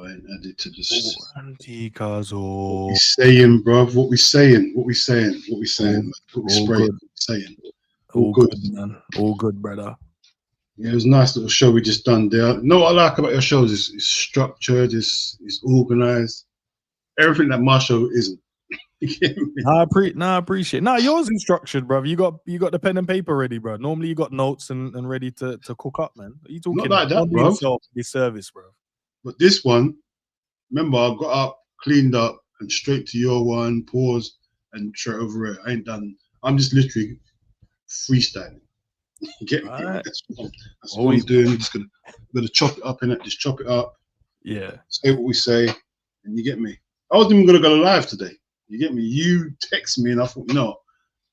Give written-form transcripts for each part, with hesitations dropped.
and added to the. Anticazo. What we saying, bruv? What we saying? What we saying? What we saying? What we spraying? What we saying? All good, man. All good, brother. Yeah, it was a nice little show we just done there. You know what I like about your shows is it's structured, it's organized. Everything that my show isn't. I appreciate. Nah, yours is structured, bro. You got the pen and paper ready, bro. Normally you got notes and ready to cook up, man. What are you talking Not like that, bro. This service, bro. But this one, remember, I got up, cleaned up, and straight to your one, pause, and straight over it. I ain't done. I'm just literally freestyling. Get me? Right. That's what I'm doing. I'm just gonna chop it up in it. Just chop it up. Yeah. Say what we say, and you get me. I wasn't even gonna go live today. You get me? You text me, and I thought, no,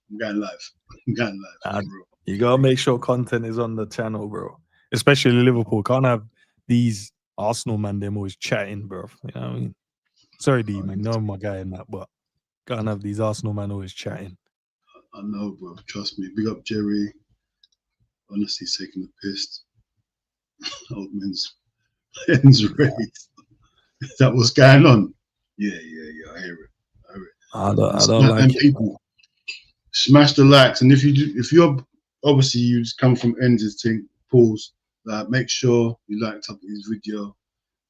I'm going live. I'm going live. Bro. You gotta make sure content is on the channel, bro. Especially Liverpool. Can't have these Arsenal man them always chatting, bro. You know what I mean? Sorry, D man. No, my guy in that, but can't have these Arsenal man always chatting. I know, bro. Trust me. Big up Jerry. Honestly, taking the piss. Old man's raised. Is that what's going on? Yeah. I hear it. I don't like it. People, smash the likes, and if you're obviously you just come from Enz's thing, pause. Make sure you liked up his video,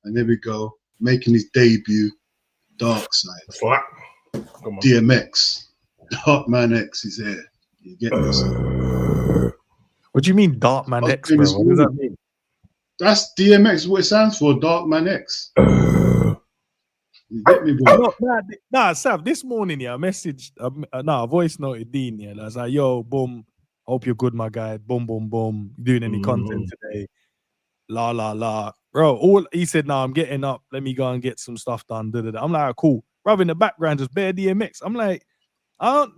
and there we go, making his debut. Dark Side. DMX, Dark Man X is here. You get this? What do you mean, Dark Man X, bro? What does that mean? That's DMX. What it stands for, Dark Man X. You get me, bro? Nah, Sav, this morning, yeah, I messaged, I voice noted Dean, yeah. I was like, yo, boom, hope you're good, my guy. Boom, boom, boom. You doing any content today? La, la, la. Bro, he said, nah, I'm getting up. Let me go and get some stuff done. I'm like, cool. Bro, in the background, just bare DMX. I'm like,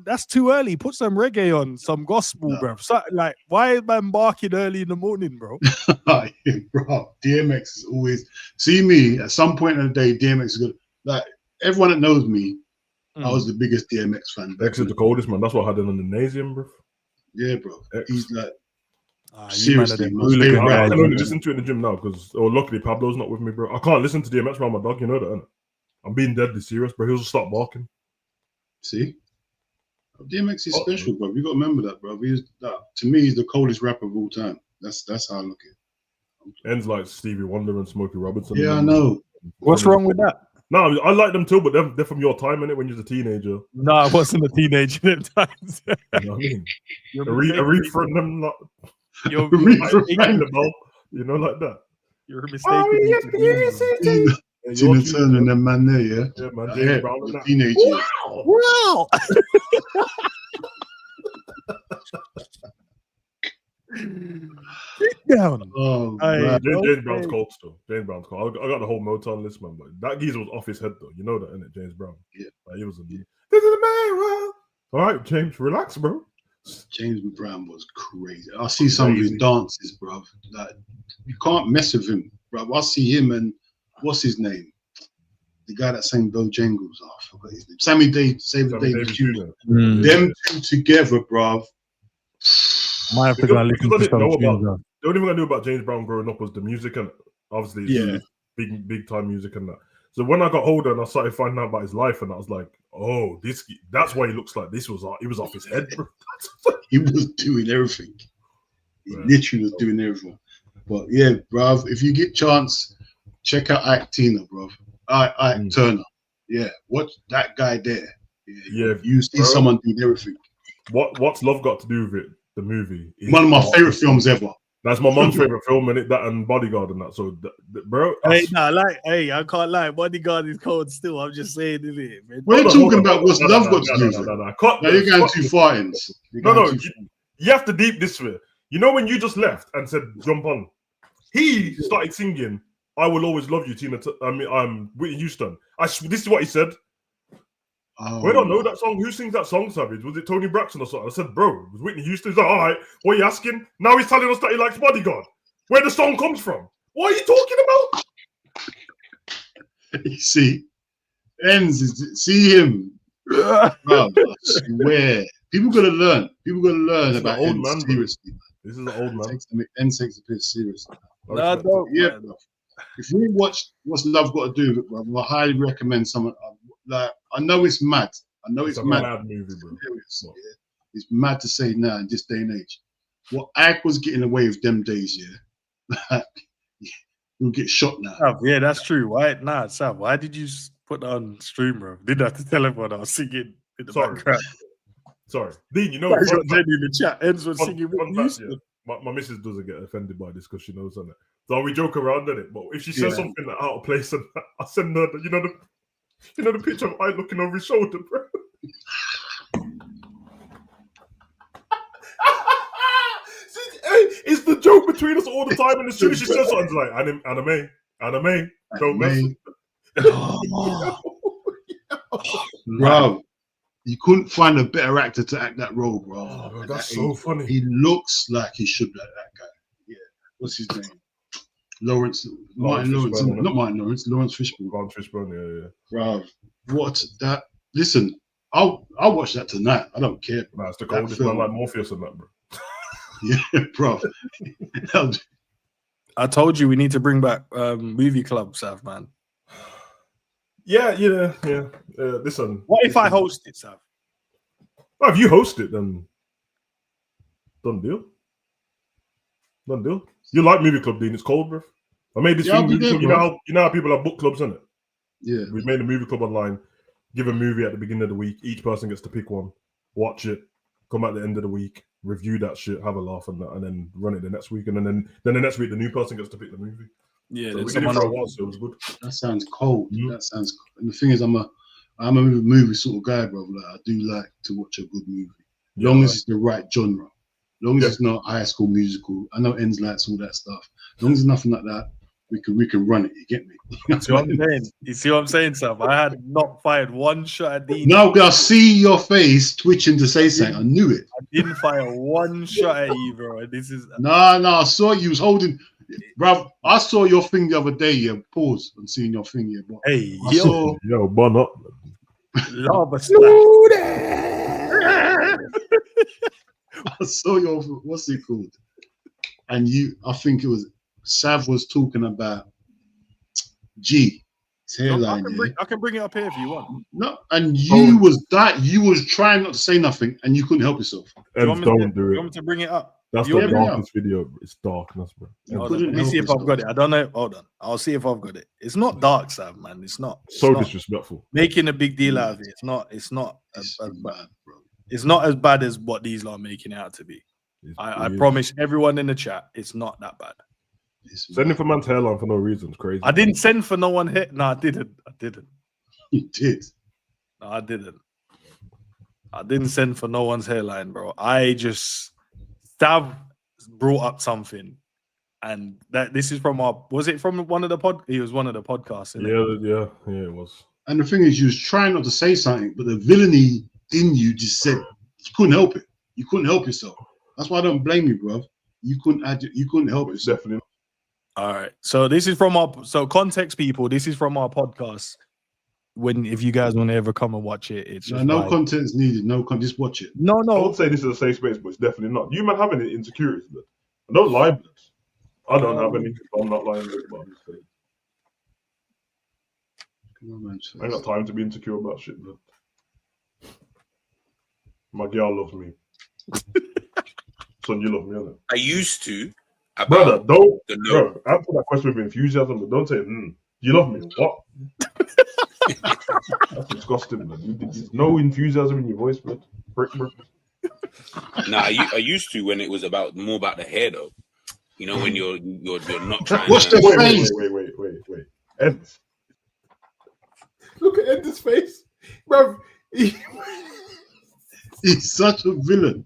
that's too early. Put some reggae on, some gospel, bro. So, like, why is man barking early in the morning, bro? Bro, DMX is always, see me, at some point in the day, DMX is good. Like, everyone that knows me, I was the biggest DMX fan. X is the coldest, man. That's what I had in the gymnasium, bro. Yeah, bro. X. He's like, seriously, I can only listen to it in the gym now because, luckily Pablo's not with me, bro. I can't listen to DMX around my dog, you know that, innit? I'm being deadly serious, bro. He'll just start barking. See? DMX is special, bro. You got to remember that, bro. To me, he's the coldest rapper of all time. That's how I look at it. Ends like Stevie Wonder and Smokey Robinson. Yeah, I know. What's wrong with that? No, I like them too, but they're from your time, innit, when you was a teenager. No, I wasn't a teenager at the times. You know what I mean? A reef from them, like, you're you know, like that. You're mistaken. Tina Turner and them man there, yeah? Yeah, man. James Brown and that. Teenagers. Wow! Get down. Oh, James Brown's cold still. James Brown's cold. I got the whole Motown list, man. But that geezer was off his head, though. You know that, innit? James Brown. Yeah. Like, he was this is the man, bro. All right, James, relax, bro. James Brown was crazy. I see some of his dances, bro. Like, you can't mess with him, bro. I see him and what's his name? The guy that sang Bojangles. Oh, I forgot his name. Sammy Davis Jr. Them two together, bro. Might have to go and listen to some tunes. The only thing I knew about James Brown growing up was the music, and obviously big time music and that. So when I got older and I started finding out about his life, and I was like, oh, that's why he looks like this. He was off his head, bro. He was doing everything. He literally was doing everything. But yeah, bro, if you get chance, check out Ike Tina, bro. Ike Turner. Yeah, watch that guy there. Yeah, you see someone doing everything. What's Love got to do with it? The movie. One of my favorite films ever. That's my mom's favorite film, and that and Bodyguard and that. So, bro. I can't lie. Bodyguard is cold still. I'm just saying, isn't it? We're talking about what's Love got to do with it. No, you're going too far in. You have to deep this way. You know when you just left and said jump on, he started singing "I Will Always Love You," Tina. Whitney Houston. This is what he said. We don't know that song. Who sings that song, Savage? Was it Tony Braxton or something? I said, bro, it was Whitney Houston. He's like, all right, what are you asking? Now he's telling us that he likes Bodyguard. Where the song comes from? What are you talking about? You see, see him. Bro, I swear. People got to learn. People got to learn about Enz seriously. This is an old man. Enz takes the piss seriously. No, yeah, bro. if you watch What's Love Got to Do with It, bro, I highly recommend someone. Like, I know it's mad. I know it's a mad. mad movie, bro. Yeah. It's mad to say now in this day and age. What Ike was getting away with them days, yeah. You'll get shot now. Sav, yeah, that's true. Why? Nah, Sav, why did you put that on stream, bro? Didn't have to tell everyone I was singing in the background. Sorry. Dean, you know, That's what Jenny in the chat. Ends was singing with yeah. My missus doesn't get offended by this because she knows on it. So we joke around on it. But if she says something like out of place, and I send her, you know the picture of I looking over his shoulder, bro. It's the joke between us all the time, and as soon as she says something, it's like anime, don't mess. Bro, you couldn't find a better actor to act that role, bro. Oh, that's so funny. He looks like he should be that guy. Yeah. What's his name? Lawrence Fishburne. Not Martin Lawrence. Lawrence Fishburne. Lawrence Fishburne, yeah. Bro, what that? Listen, I'll watch that tonight. I don't care. Nah, it's the coldest man like Morpheus and that, bro. Yeah, bro. I told you we need to bring back movie club, Sav, man. Yeah. Listen. What if I host it, Sav? Well, if you host it, then done deal. You like movie club, Dean? It's cold, bro. I made this thing. Movie club, you know how people have book clubs, isn't it? Yeah. We made a movie club online. Give a movie at the beginning of the week. Each person gets to pick one, watch it, come at the end of the week, review that shit, have a laugh on that, and then run it the next week. And then the next week, the new person gets to pick the movie. Yeah, so we did it for a while, so it was good. That sounds cold. Mm-hmm. That sounds cold. And the thing is, I'm a movie sort of guy, bro. Like, I do like to watch a good movie, long as it's the right genre. Long as it's not High School Musical. I know Ends Lights, all that stuff. As long as it's nothing like that, we can run it. You get me? You see what I'm saying? You see what I'm saying, Sam? I had not fired one shot at Dean. Now I see your face twitching to say something. I knew it. I didn't fire one shot at you, bro. This is no. I saw you was holding, bro. I saw your thing the other day. Yeah, pause and seeing your thing. Yeah, but hey, yo, bun up. Lava slap. I saw your what's it called? And I think it was Sav was talking about G. His hairline. I can bring it up here if you want. No, and you was trying not to say nothing, and you couldn't help yourself. Don't do it. You want me to bring it up? That's the darkest video. It's darkness, bro. Let me see if I've got it. I don't know. Hold on. I'll see if I've got it. It's not dark, Sav, man. It's not. Disrespectful. Making a big deal out of it. It's not as bad, bro. It's not as bad as what these lot are making it out to be. I promise everyone in the chat, it's not that bad. Sending for man's hairline for no reason is crazy. I didn't send for no one hit. No, I didn't. You did. No, I didn't. I didn't send for no one's hairline, bro. I just Sav brought up something, and that this is from was it from one of the pod? It was one of the podcasts. Yeah, it was. And the thing is, you was trying not to say something, but the villainy in you just said you couldn't help it. You couldn't help yourself. That's why I don't blame you, bro. You couldn't help it. Definitely. All right. So this is from context, people. This is from our podcast. If you guys want to ever come and watch it, it's just no content's needed. Just watch it. No. I would say this is a safe space, but it's definitely not. You man having insecurities, but I don't lie. But I don't have any. I'm not lying about this. I ain't got time to be insecure about shit, but my girl loves me. Son, you love me, innit? I used to. Brother, don't answer that question with enthusiasm, but don't say, you love me. What? That's disgusting, man. There's no enthusiasm in your voice, man. Bro. Nah, I used to when it was more about the hair, though. You know, when you're not trying. What's the face? Wait. Ed. Look at Ed's face, bro. He's such a villain.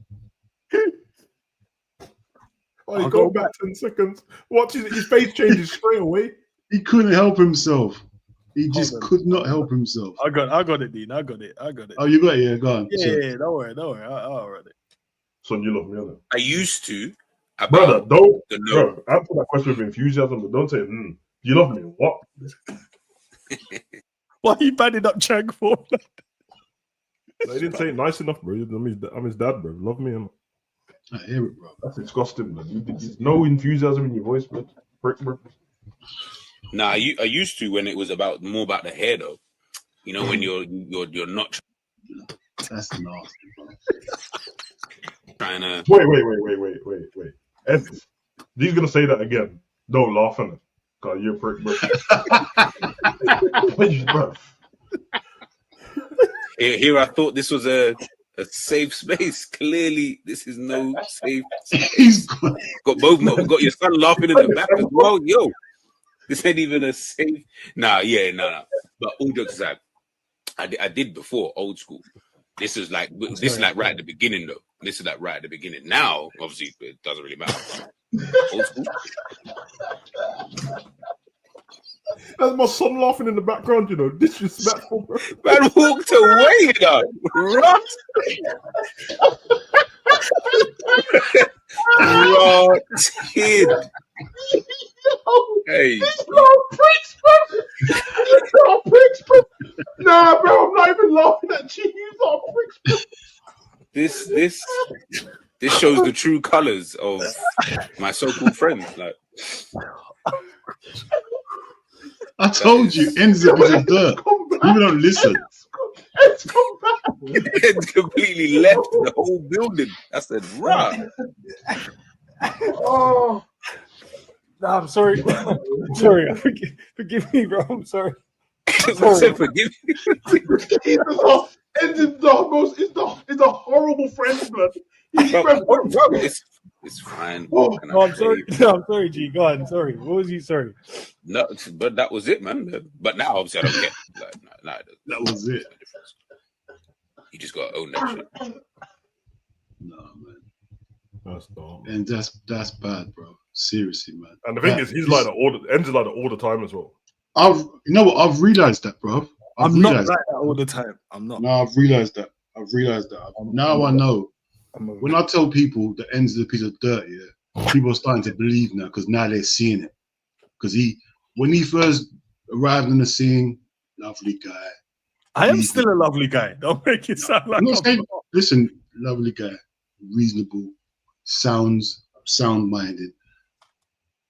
Oh, go back 10 seconds. Watch his face changes straight away. He couldn't help himself. He just could not help himself. I got it, Dean. I got it. Oh, you got it? Yeah, go on. Yeah, don't worry. I already. Son, you love me, innit? I used to. Brother, answer that question with enthusiasm, but don't say, you love me. What? Why are you banning up Chang for? He didn't say it nice enough, bro. I'm his dad, bro. Love me, innit? I hear it, bro. That's disgusting, man. There's no enthusiasm in your voice, man. Bro. Nah, I used to when it was more about the hair though. You know, when you're not That's nasty, bro. trying to. Wait. Ed, he's gonna say that again. Don't laugh at it. God, you're a prick, bro. Bro. Here, I thought this was a safe space. Clearly, this is no safe space. He's Got got your son laughing in the back as well. Yo, this ain't even a safe. Nah. But all jokes aside, I did before old school. This is like right at the beginning though. This is like right at the beginning. Now, obviously, it doesn't really matter. Old school. That's my son laughing in the background, you know. Disrespectful, bro. Man walked away, though. Rot. Rotted. Hey. These little pricks, bro. These little pricks, bro. Nah, bro, I'm not even laughing at you. You little pricks, bro. This shows the true colors of my so-called friends. Like, I told you, ends a bit of dirt. People don't listen. Ed's come back. Ed completely left the whole building. I said, "Right." Oh, No, I'm sorry. I'm sorry. Forgive me, bro. I'm sorry. I said, "Forgive me." Ed is the horrible friend, blood. It's fine. Oh, No, I'm sorry. No, I'm sorry, G. Go on. Sorry. What was you? Sorry. No, but that was it, man. But now, obviously, I don't care. Like, That was it. You just gotta own that shit. No, man. that's dumb. And that's bad, bro. Seriously, man. And the thing is, he's like that Ed's like that all the time as well. You know what? I've realized that, bro. I'm not like that all the time. I'm not. No, I've realized that. Now I know. When I tell people the ends is a piece of dirt, yeah, people are starting to believe now because now they're seeing it. Because when he first arrived on the scene, lovely guy. I am still a lovely guy. Don't make it sound like I'm not saying, listen, lovely guy, reasonable, sound-minded.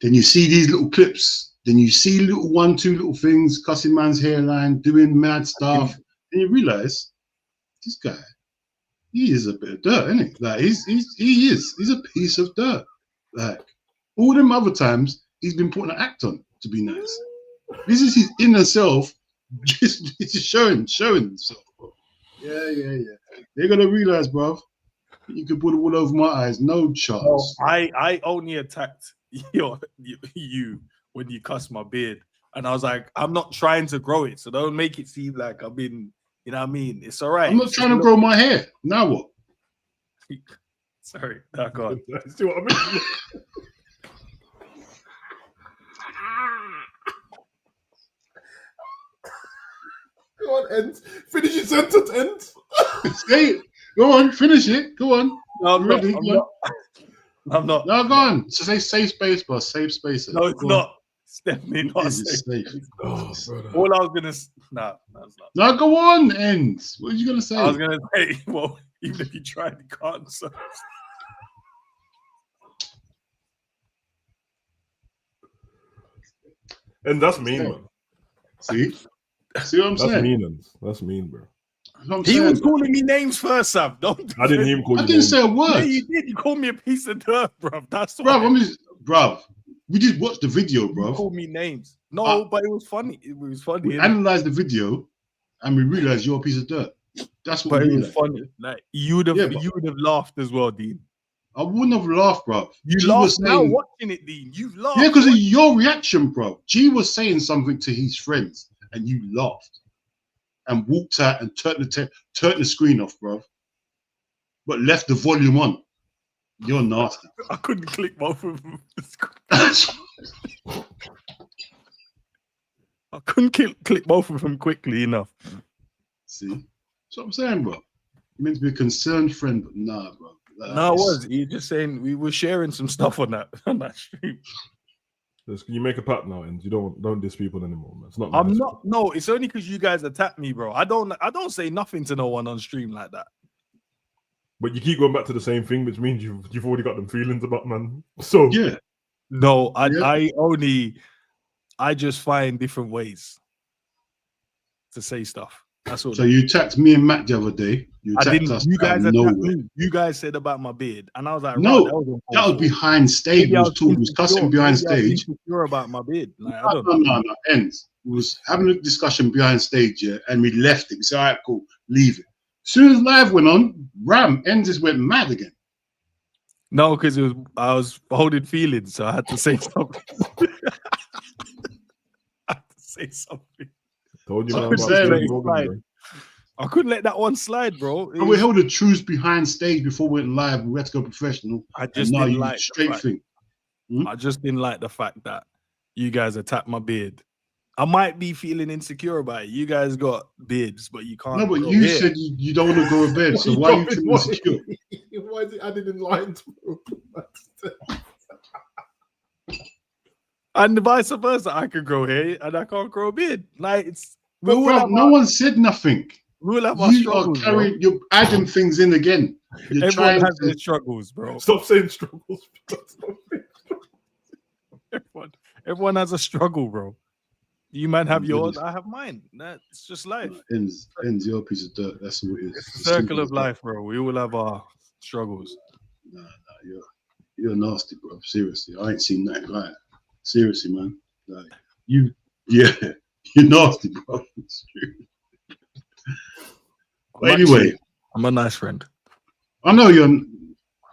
Then you see these little clips. Then you see two little things, cussing man's hairline, doing mad stuff. And you realize this guy, he is a bit of dirt, isn't he? Like he's a piece of dirt. Like all them other times, he's been putting an act on to be nice. This is his inner self, just showing himself, bro. Yeah. They're gonna realize, bro. You could put it all over my eyes. No chance. No, I only attacked you when you cussed my beard, and I was like, I'm not trying to grow it, so don't make it seem like I've been. You know what I mean? It's all right. I'm not trying to grow my hair. Now what? Sorry, no, go on. See what I mean? Go on, End. Finish your sentence, End. Say it. Go on, finish it. Go on. No, I'm ready. I'm not. No, go on. So say safe space, boss. Safe space. No, it's not. It's definitely not It is safe. safe. Oh, All I was gonna. No, that's not. No, go on, Ends. What are you gonna say? I was gonna say, well, even if you tried, you can't. So. And that's mean, man. See what I'm That's saying? mean, That's mean, bro. That's what I'm He saying, was bro. calling me names first, Sam. Don't. I didn't even call you. I didn't say a word. Yeah, you did. You called me a piece of dirt, bro. That's Bro, why. bruv, we just watched the video, You bro. called me names. No, but it was funny. It was funny. We innit? analyzed the video and we realized you're a piece of dirt. That's what But we it was realized. funny. Like you would have, Yeah, but- you would have laughed as well, Dean. I wouldn't have laughed, bro. You G laughed was now saying, watching it, Dean. You've laughed. yeah, because of your reaction, bro. G was saying something to his friends and you laughed and walked out and turned the screen off, bro. But left the volume on. You're nasty. I couldn't click both of them. I couldn't click both of them quickly enough. See? That's what I'm saying, bro. You meant to be a concerned friend, but nah, bro. Like, No, I was. You're just saying we were sharing some stuff on that stream. Can you make a pact now, and you don't diss people anymore, man? It's not. I'm nice. not. No, it's only because you guys attack me, bro. I don't say nothing to no one on stream like that. But you keep going back to the same thing, which means you've already got them feelings about man. So yeah. No, Yeah. I I just find different ways to say stuff. That's all. So you attacked me and Matt the other day. You I attacked didn't. us You out guys of attacked nowhere. me. You guys said about my beard, and I was like, No, "Right, that was behind stage. Maybe We I was talking, we was cussing behind maybe I was stage. insecure about my beard. Like, I don't know. No. Ends. We was having a discussion behind stage, yeah, and we left it. We said, all right, cool, leave it. As soon as live went on, Ends just went mad again. No, because I was holding feelings, so I had to say something. I had to say something. Told you, So man, I'm about saying, Steve like, Morgan, bro. I couldn't let that one slide, bro. And we held a truce behind stage before we went live. We had to go professional. I just and now didn't you like the straight fact- thing. I just didn't like the fact that you guys attacked my beard. I might be feeling insecure about it. You guys got beards, but you can't. No, but grow you hair. said you don't want to grow a beard, so why are you feeling insecure? Why is it added in line? And vice versa, I can grow hair and I can't grow a beard. Like it's we But all bro, have no one said nothing. we all have our You are struggles, carrying, you're adding things in again. You're Everyone trying has to. their struggles, bro. Stop saying struggles. Everyone has a struggle, bro. You man have yours, I have mine. That's just life. Ends, your piece of dirt. That's what it is. It's the circle of life, bro. We all have our struggles. Nah, you're nasty, bro. Seriously, I ain't seen nothing like that. Seriously, man. Like you're nasty, bro. It's true. But anyway, I'm a nice friend. I know you're.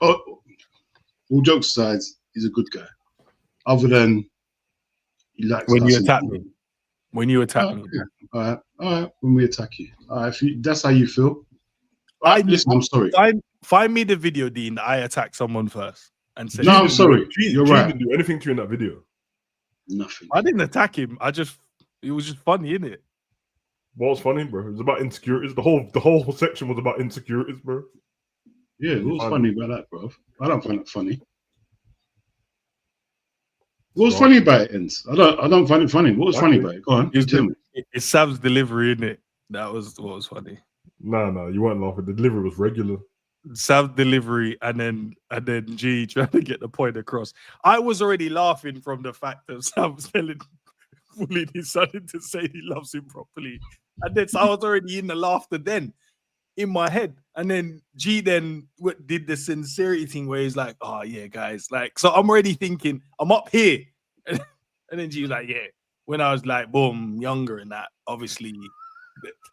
All jokes aside, he's a good guy. Other than he likes When you us attack and- me. When you attack me. All right. When we attack you, all right. That's how you feel. Listen, I'm sorry. Find me the video, Dean, that I attacked someone first and said, No, I'm sorry. You're G right. didn't do anything to you in that video. Nothing. I didn't attack him. It was just funny, innit? What was funny, bro? It was about insecurities. The whole section was about insecurities, bro. Yeah, what was funny about that, bro? I don't find it funny. What was funny about it, Ends? I don't find it funny. What was funny about it? Go on, tell me. It's Sam's delivery, innit? That was what was funny. No, you weren't laughing. The delivery was regular. Sam's delivery and then G trying to get the point across. I was already laughing from the fact that Sam's bullying his son into saying he loves him properly. And then so I was already in the laughter then in my head. And then G then did the sincerity thing where he's like, oh yeah, guys. Like, so I'm already thinking, I'm up here. And then G was like, yeah. When I was like, boom, younger and that, obviously.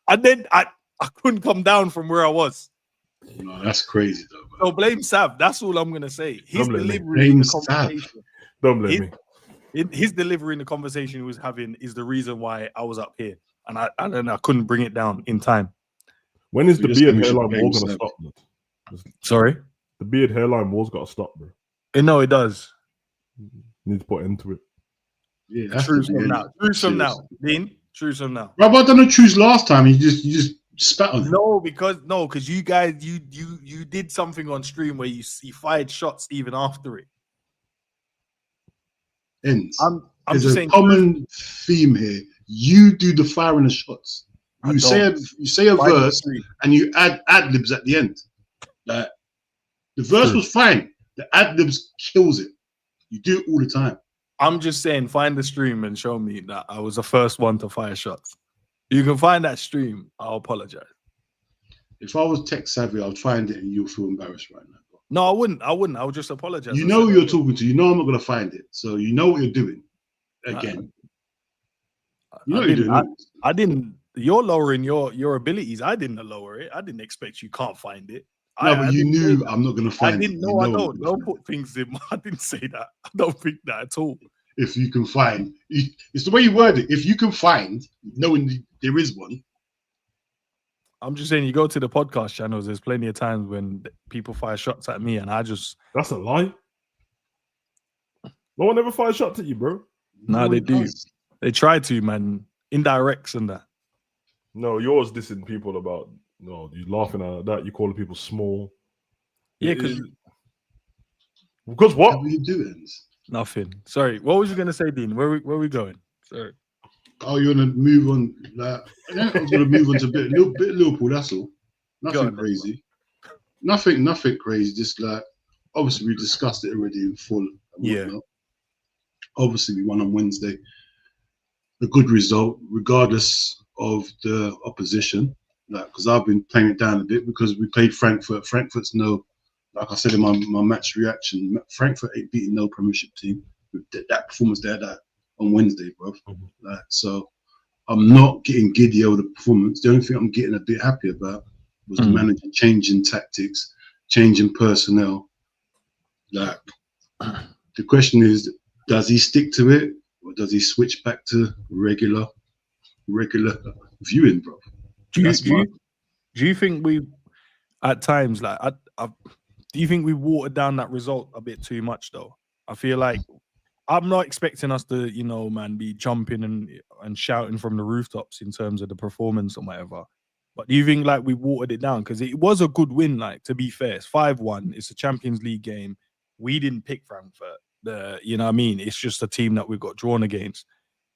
And then I couldn't come down from where I was. No, that's crazy though. So blame Sav. That's all I'm gonna say. His Don't blame me. delivery in the Blame Sav. conversation. Don't blame me. His delivery in the conversation he was having is the reason why I was up here, and I couldn't bring it down in time. When is We the just beard think we should hairline blame war gonna Sav. stop, man? Sorry. The beard hairline war's got to stop, bro. No, it does. Need to put an end to it. Yeah, that's Choose the from end. now. Choose from now. Seriously. Dean. Choose from now. Bro, I don't choose last time. You just spat on it. No, because you guys you did something on stream where you fired shots even after it. Ends. I'm There's just a saying. common theme here. You do the firing of shots. I You say a Find the verse stream. and you add ad libs at the end. Like the verse was fine. The ad libs kills it. You do it all the time. I'm just saying, find the stream and show me that I was the first one to fire shots. You can find that stream. I'll apologize. If I was tech savvy, I'll find it and you'll feel embarrassed right now. No, I wouldn't. I would just apologize. You I know said who you're it. talking to. You know I'm not gonna find it. So you know what you're doing. Again. You know what you're doing. I didn't. You're lowering your abilities. I didn't lower it. I didn't expect you can't find it. No, but you didn't say knew that. I'm not gonna I find it. didn't You know. I I'm don't. not gonna Don't put things in. I didn't say that. I don't think that at all. If you can find, it's the way you word it. If you can find, knowing there is one. I'm just saying, you go to the podcast channels. There's plenty of times when people fire shots at me, and I just That's a lie. No one ever fired shots at you, bro. No, they one do. does. They try to, man. Indirects and that. No, yours dissing people about no, you laughing at that. You calling people small. Yeah, because Because what? How are you doing? nothing. Sorry. What was you gonna say, Dean? Where we going? Sorry. Oh, you're gonna move on. Like, I was gonna move on to a bit Liverpool. That's all. Nothing Go on, then. crazy. Nothing crazy. Just like obviously we discussed it already in full. And Yeah. whatnot. Obviously we won on Wednesday. a good result, regardless of the opposition. Like, because I've been playing it down a bit because we played Frankfurt. Frankfurt's no, like I said in my match reaction, Frankfurt ain't beating no Premiership team with that performance there that on Wednesday, bro. Like, so I'm not getting giddy over the performance. The only thing I'm getting a bit happy about was the manager changing tactics, changing personnel. Like, the question is, does he stick to it or does he switch back to regular viewing, bro? Do you think we, at times, like, do you think we watered down that result a bit too much, though? I feel like I'm not expecting us to, you know, man, be jumping and shouting from the rooftops in terms of the performance or whatever. But do you think, like, we watered it down? Because it was a good win, like, to be fair. It's 5-1. It's a Champions League game. We didn't pick Frankfurt. You know what I mean? It's just a team that we got drawn against.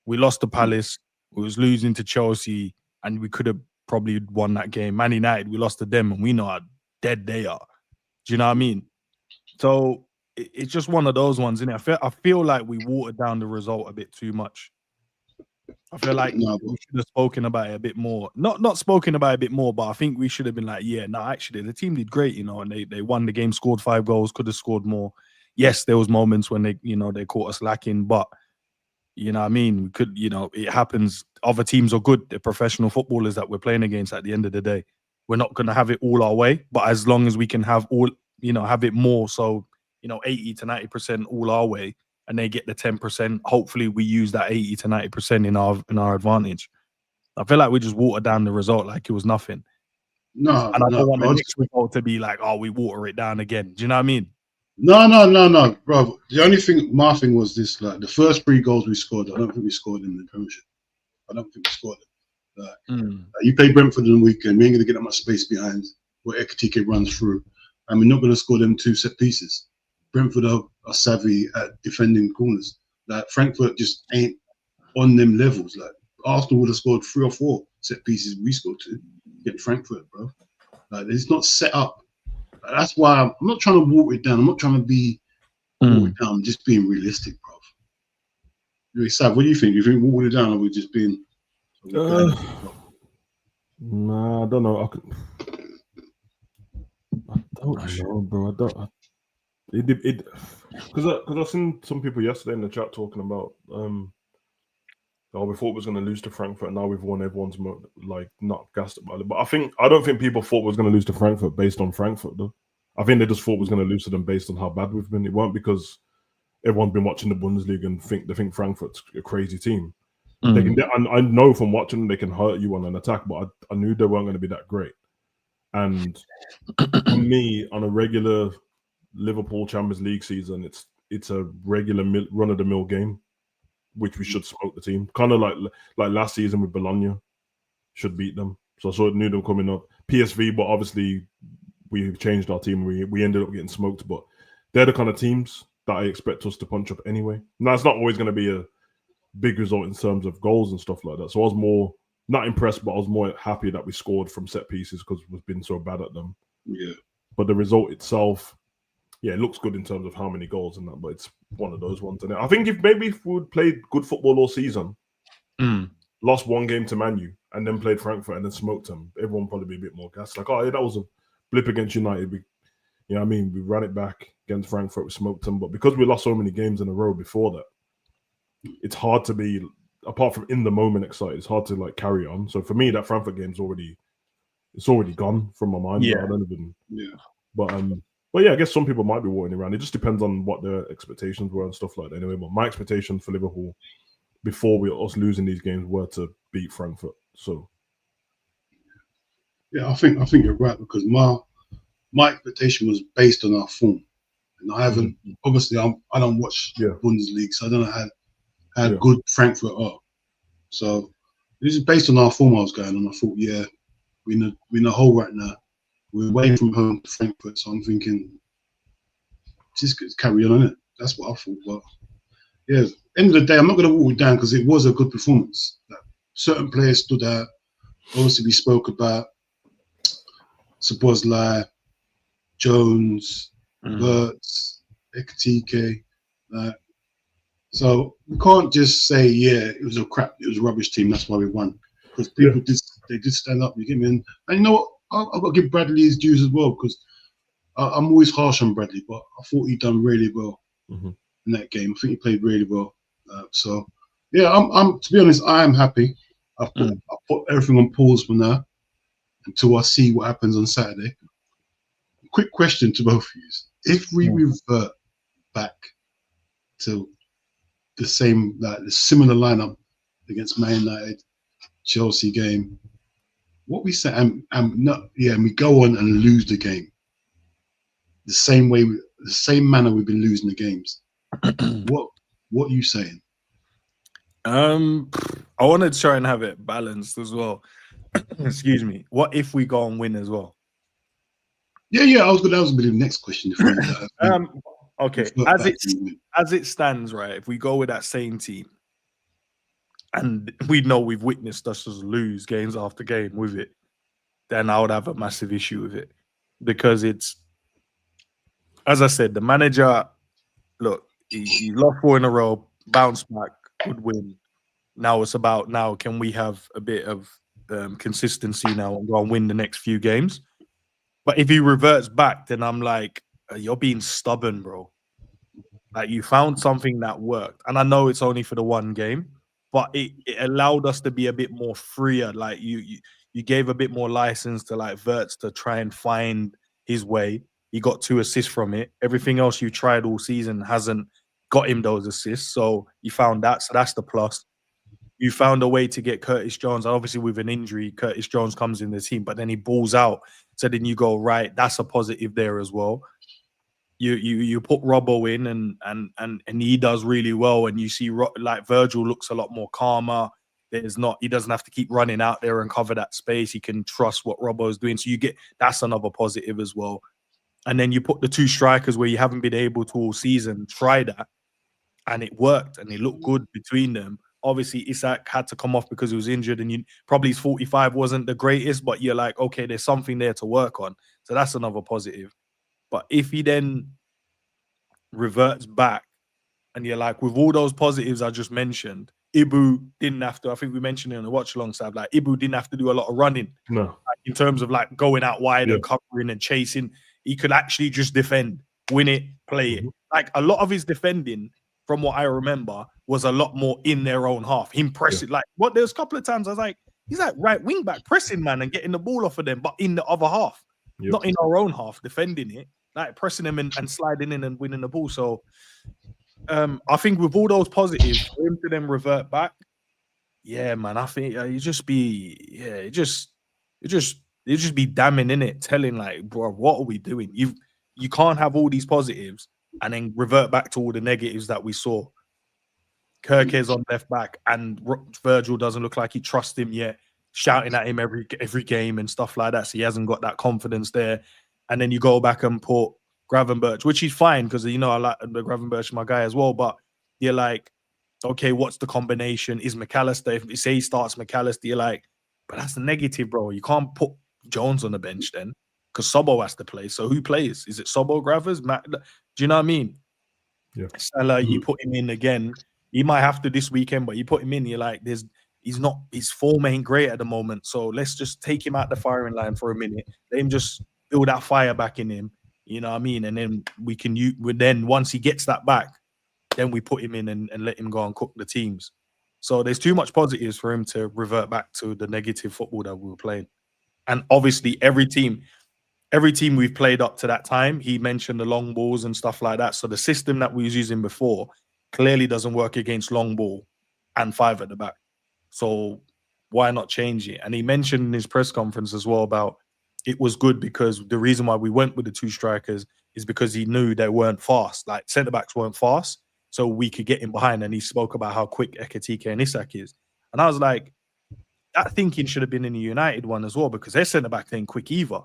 We lost to Palace. We was losing to Chelsea, and we could have probably won that game. Man United, we lost to them, and we know how dead they are. Do you know what I mean? So it's just one of those ones, isn't it? I feel like we watered down the result a bit too much. I feel like we should have spoken about it a bit more. Not spoken about it a bit more, but I think we should have been like, yeah, no, actually, the team did great, you know, and they won the game, scored 5 goals, could have scored more. Yes, there was moments when they, you know, they caught us lacking, but you know what I mean? We could, you know, it happens. Other teams are good. They're professional footballers that we're playing against at the end of the day. We're not going to have it all our way, but as long as we can have all, you know, have it more, so, you know, 80 to 90% all our way, and they get the 10%, hopefully we use that 80 to 90% in our advantage. I feel like we just watered down the result like it was nothing. No, and I don't want the next result to be like, oh, we water it down again. Do you know what I mean? No, bro. The only thing, my thing was this: like the first 3 goals we scored, I don't think we scored in the Premiership. I don't think we scored it. Like, you play Brentford in the weekend, we ain't gonna get that much space behind where Ekitike runs through, and we're not gonna score them 2 set pieces. Brentford are savvy at defending corners. Like Frankfurt just ain't on them levels. Like Arsenal would have scored 3 or 4 set pieces. We scored 2 against Frankfurt, bro. Like it's not set up. That's why I'm not trying to water it down. I'm not trying to be watered down. I'm just being realistic, bro. Really sad. What do you think? You think watered it down, or we're just being? Nah, I don't know. I don't know, bro. I don't. Because I've seen some people yesterday in the chat talking about oh, we thought we was going to lose to Frankfurt, and now we've won. Everyone's like not gassed about it. But I don't think people thought we was going to lose to Frankfurt based on Frankfurt, though. I think they just thought we was going to lose to them based on how bad we've been. It weren't because everyone's been watching the Bundesliga and they think Frankfurt's a crazy team. They can. I know from watching them they can hurt you on an attack, but I knew they weren't going to be that great. And for me, on a regular Liverpool Champions League season, it's a regular run-of-the-mill game, which we should smoke the team. Kind of like last season with Bologna, should beat them. So I knew them coming up. PSV, but obviously we changed our team. We ended up getting smoked, but they're the kind of teams that I expect us to punch up anyway. Now, it's not always going to be a big result in terms of goals and stuff like that. So I was more, not impressed, but I was more happy that we scored from set pieces because we've been so bad at them. Yeah. But the result itself, yeah, it looks good in terms of how many goals and that, but it's one of those ones. And I think if we would played good football all season, lost 1 game to Man U, and then played Frankfurt and then smoked them, everyone would probably be a bit more gassed. Like, oh, yeah, that was a blip against United. You know what I mean? We ran it back against Frankfurt, we smoked them. But because we lost so many games in a row before that, it's hard to be, apart from in the moment excited, it's hard to like carry on. So for me, that Frankfurt game's already gone from my mind. Yeah. I don't even, but yeah, I guess some people might be watering around. It just depends on what their expectations were and stuff like that. Anyway, but my expectation for Liverpool before us losing these games were to beat Frankfurt. So yeah, I think you're right, because my expectation was based on our form, and I haven't. Obviously, I don't watch Bundesliga, so I don't know how good Frankfurt are. So this is based on our form I was going on. I thought, yeah, we're in a hole right now. We're away from home to Frankfurt, so I'm thinking, just carry on it. That's what I thought. But yeah, end of the day, I'm not going to water it down because it was a good performance. Like, certain players stood out. Obviously, we spoke about Szoboszlai, Jones, Wirtz, Ekitike. So we can't just say, yeah, it was a a rubbish team. That's why we won. Because people did stand up. You get me? And you know what? I've got to give Bradley his dues as well, because I'm always harsh on Bradley, but I thought he done really well in that game. I think he played really well. So yeah, I'm to be honest, I am happy. I put everything on pause for now until I see what happens on Saturday. Quick question to both of you: if we revert back to the similar lineup against Man United, Chelsea game, what we say, and we go on and lose the game the same manner we've been losing the games. What are you saying? I want to try and have it balanced as well. Excuse me. What if we go and win as well? Yeah. That was going to be the next question. Okay. As it stands, right? If we go with that same team, and we know we've witnessed us just lose games after game with it, then I would have a massive issue with it, because it's, as I said, the manager. Look, he lost 4 in a row, bounced back, could win. Now it's about can we have a bit of consistency now and go and win the next few games? But if he reverts back, then I'm like, you're being stubborn, bro. Like, you found something that worked. And I know it's only for the one game, but it allowed us to be a bit more freer. Like, you gave a bit more license to like Wirtz to try and find his way. He got 2 assists from it. Everything else you tried all season hasn't got him those assists. So you found that. So that's the plus. You found a way to get Curtis Jones. Obviously, with an injury, Curtis Jones comes in the team, but then he balls out. So then you go, right, that's a positive there as well. You put Robbo in and he does really well. And you see like Virgil looks a lot more calmer. He doesn't have to keep running out there and cover that space. He can trust what Robbo is doing. So that's another positive as well. And then you put the 2 strikers where you haven't been able to all season, try that. And it worked and it looked good between them. Obviously, Isak had to come off because he was injured, and probably his 45 wasn't the greatest, but you're like, okay, there's something there to work on. So that's another positive. But if he then reverts back and you're like, with all those positives I just mentioned, Ibu didn't have to, I think we mentioned it on the watch along side, like Ibu didn't have to do a lot of running. No. Like, in terms of like going out wide and covering and chasing, he could actually just defend, win it, play it. Like, a lot of his defending, from what I remember, was a lot more in their own half. Him pressing, there's a couple of times I was like, he's like right wing back pressing, man, and getting the ball off of them, but in the other half, not in our own half, defending it, like pressing them and sliding in and winning the ball. So I think with all those positives, for him to then revert back, yeah, man, I think you just be damning in it, telling like, bro, what are we doing? You can't have all these positives and then revert back to all the negatives that we saw. Kirke's on left back, and Virgil doesn't look like he trusts him yet, shouting at him every game and stuff like that. So he hasn't got that confidence there. And then you go back and put Gravenberch, which is fine because, I like the Gravenberch, my guy as well. But you're like, okay, what's the combination? Is McAllister, if you say he starts McAllister, you're like, but that's the negative, bro. You can't put Jones on the bench then, because Sobo has to play. So who plays? Is it Sobo, Gravers? Do you know what I mean? Yeah. Salah, you put him in again. He might have to this weekend, but you put him in, you're like, his form ain't great at the moment. So let's just take him out the firing line for a minute. Let him just build that fire back in him. You know what I mean? And then then once he gets that back, then we put him in and let him go and cook the teams. So there's too much positives for him to revert back to the negative football that we were playing. And obviously every team we've played up to that time, he mentioned the long balls and stuff like that. So the system that we was using before clearly doesn't work against long ball and 5 at the back. So why not change it? And he mentioned in his press conference as well about it was good because the reason why we went with the 2 strikers is because he knew they weren't fast. Like, centre-backs weren't fast, so we could get him behind. And he spoke about how quick Ekitike and Isak is. And I was like, that thinking should have been in the United one as well, because their centre-back ain't quick either.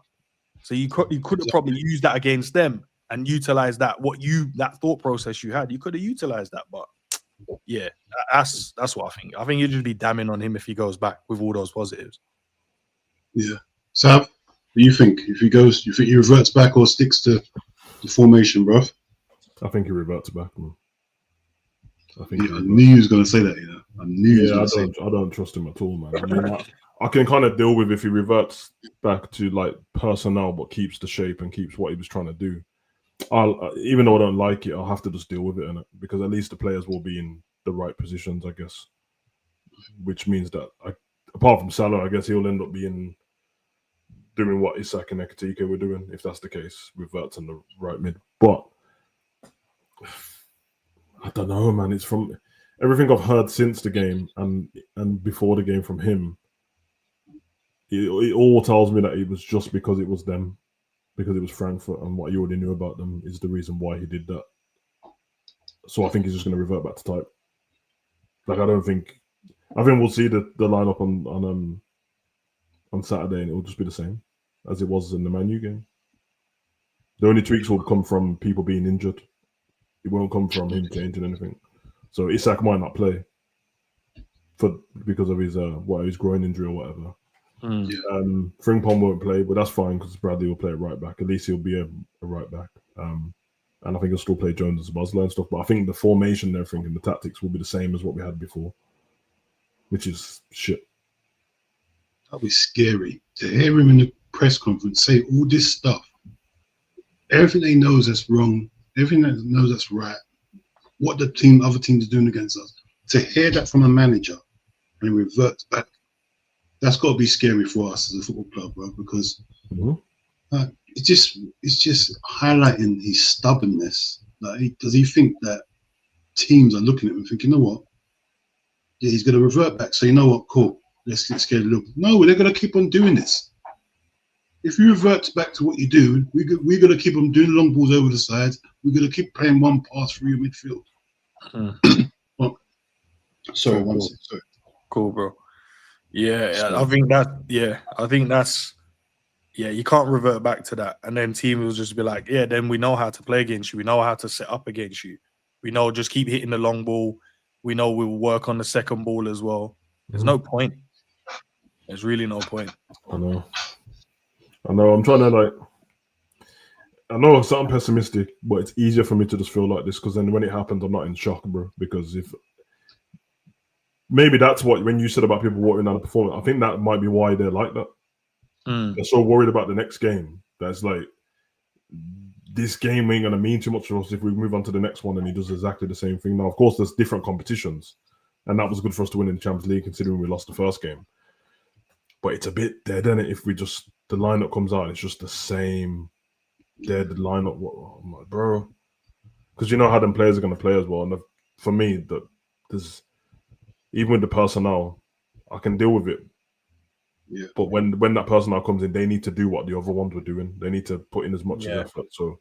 So you could have probably used that against them and utilized that, that thought process you had. You could have utilized that, but yeah, that's what I think. I think you'd just be damning on him if he goes back with all those positives. Yeah. Sav, what do you think? If he goes, you think he reverts back or sticks to the formation, bro? I think he reverts back, man. I think. I knew you was gonna say that. I knew. Yeah, I don't trust him at all, man. I mean, I can kind of deal with if he reverts back to like personnel, but keeps the shape and keeps what he was trying to do. Even though I don't like it, I'll have to just deal with it, innit? Because at least the players will be in the right positions, I guess. Which means that, apart from Salah, I guess he'll end up doing what Isak and Ekitike were doing, if that's the case, with Verts in the right mid. But I don't know, man. It's from everything I've heard since the game and before the game from him. It all tells me that it was just because it was them, because it was Frankfurt, and what you already knew about them is the reason why he did that. So I think he's just going to revert back to type. Like I think we'll see the lineup on Saturday, and it will just be the same as it was in the Man U game. The only tweaks will come from people being injured. It won't come from him changing anything. So Isak might not play because of his groin injury or whatever. Frimpong won't play, but that's fine because Bradley will play at right back. At least he'll be a right back. And I think he'll still play Jones as a Bosler and stuff. But I think the formation and everything and the tactics will be the same as what we had before, which is shit. That'll be scary to hear him in the press conference say all this stuff. Everything they knows that's wrong, everything that knows that's right, what the other teams are doing against us. To hear that from a manager and he reverts back, that's got to be scary for us as a football club, bro. Because it's just highlighting his stubbornness. Like, does he think that teams are looking at him and thinking, you know what? Yeah, he's going to revert back. So you know what? Cool. Let's get scared a little bit. No, they're going to keep on doing this. If you revert back to what you do, we're going to keep on doing long balls over the sides. We're going to keep playing one pass through your midfield. Sorry, one second. Sorry. Cool, bro. Yeah, I think that's you can't revert back to that. And then team will just be like, yeah, then we know how to play against you. We know how to set up against you. We know just keep hitting the long ball. We know we'll work on the second ball as well. There's no point. There's really no point. I know. I'm trying to I know I'm something pessimistic, but it's easier for me to just feel like this because then when it happens, I'm not in shock, bro. Because maybe that's when you said about people watering down the performance, I think that might be why they're like that. They're so worried about the next game that's like, this game ain't gonna mean too much for us if we move on to the next one and he does exactly the same thing. Now, of course, there's different competitions, and that was good for us to win in the Champions League considering we lost the first game. But it's a bit dead, isn't it? If the lineup comes out, it's just the same dead lineup. I'm like, bro, because you know how them players are going to play as well. And for me, there's even with the personnel, I can deal with it. Yeah. But when that personnel comes in, they need to do what the other ones were doing. They need to put in as much effort. So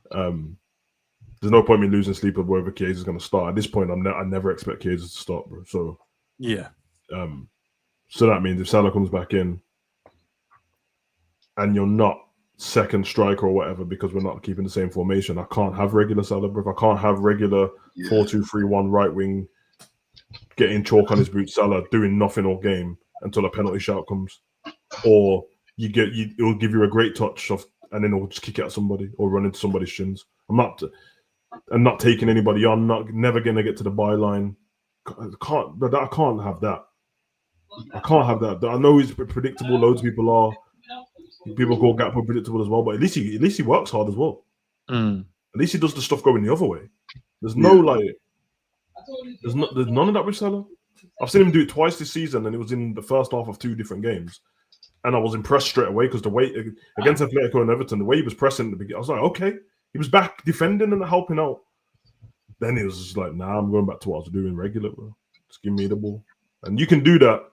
there's no point in me losing sleep of whether Chiesa is going to start. At this point, I never expect Chiesa to start, bro. So yeah. So that means if Salah comes back in and you're not second striker or whatever because we're not keeping the same formation, I can't have regular Salah, bro. I can't have regular 4-2-3-1 right wing getting chalk on his boot Salah doing nothing all game until a penalty shout comes, or it'll give you a great touch and then it'll just kick it at somebody or run into somebody's shins. I'm not taking anybody on. Never gonna get to the byline. I can't have that. I can't have that. I know he's predictable. Loads of people are. People call Gakpo predictable as well, but at least he works hard as well. At least he does the stuff going the other way. There's there's none of that with Salah. I've seen him do it twice this season, and it was in the first half of 2 different games. And I was impressed straight away because the way against Atletico and Everton, the way he was pressing at the beginning, I was like, okay, he was back defending and helping out. Then he was just like, nah, I'm going back to what I was doing regular, bro. Just give me the ball. And you can do that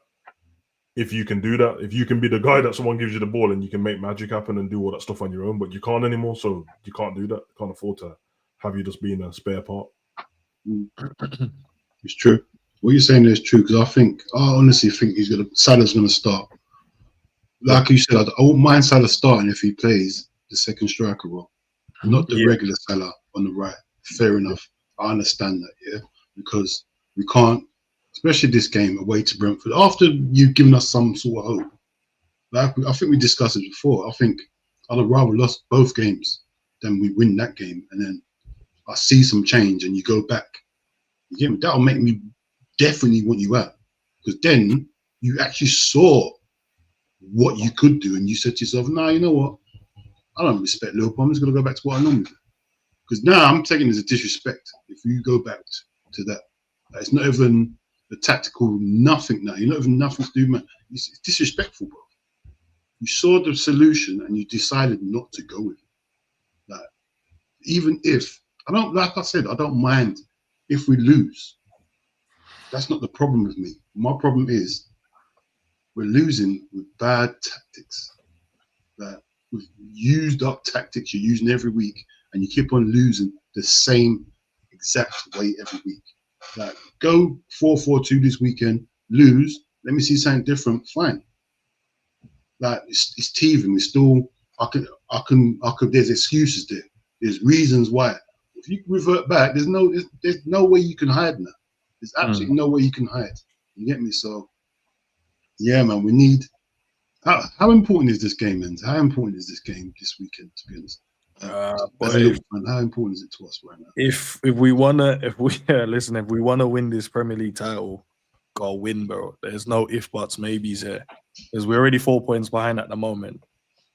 if you can do that. If you can be the guy that someone gives you the ball and you can make magic happen and do all that stuff on your own, but you can't anymore, so you can't do that. You can't afford to have you just being a spare part. It's true. What you're saying is true because I honestly think Salah's going to start. Like you said, I won't mind Salah starting if he plays the second striker role, not the regular Salah on the right. Fair enough. I understand that, because we can't, especially this game away to Brentford, after you've given us some sort of hope. Like I think we discussed it before. I think I'd have rather lost both games than we win that game, and then I see some change, and you go back, You get me? That'll make me definitely want you out, because then you actually saw what you could do, and you said to yourself, "Nah, you know what? I don't respect Liverpool. I'm just going to go back to what I normally do." Because now I'm taking it as a disrespect if you go back to that. It's not even the tactical nothing now. You're not even nothing to do, man. It's disrespectful, bro. You saw the solution and you decided not to go with it. Like, even if like I said, I don't mind if we lose. That's not the problem with me. My problem is we're losing with bad tactics. Like, with used up tactics you're using every week, and you keep on losing the same exact way every week. Like, go 4-4-2 this weekend, lose. Let me see something different. Fine. Like, it's teething. We still, I can. There's excuses there. There's reasons why. If you revert back, there's no way you can hide now. There's absolutely no way you can hide. You get me? So, yeah, man, we need. How important is this game, man? How important is this game this weekend? To be honest, as a little fan, how important is it to us right now? If we wanna win this Premier League title, gotta win, bro. There's no if buts, maybes here, because we're already 4 points behind at the moment,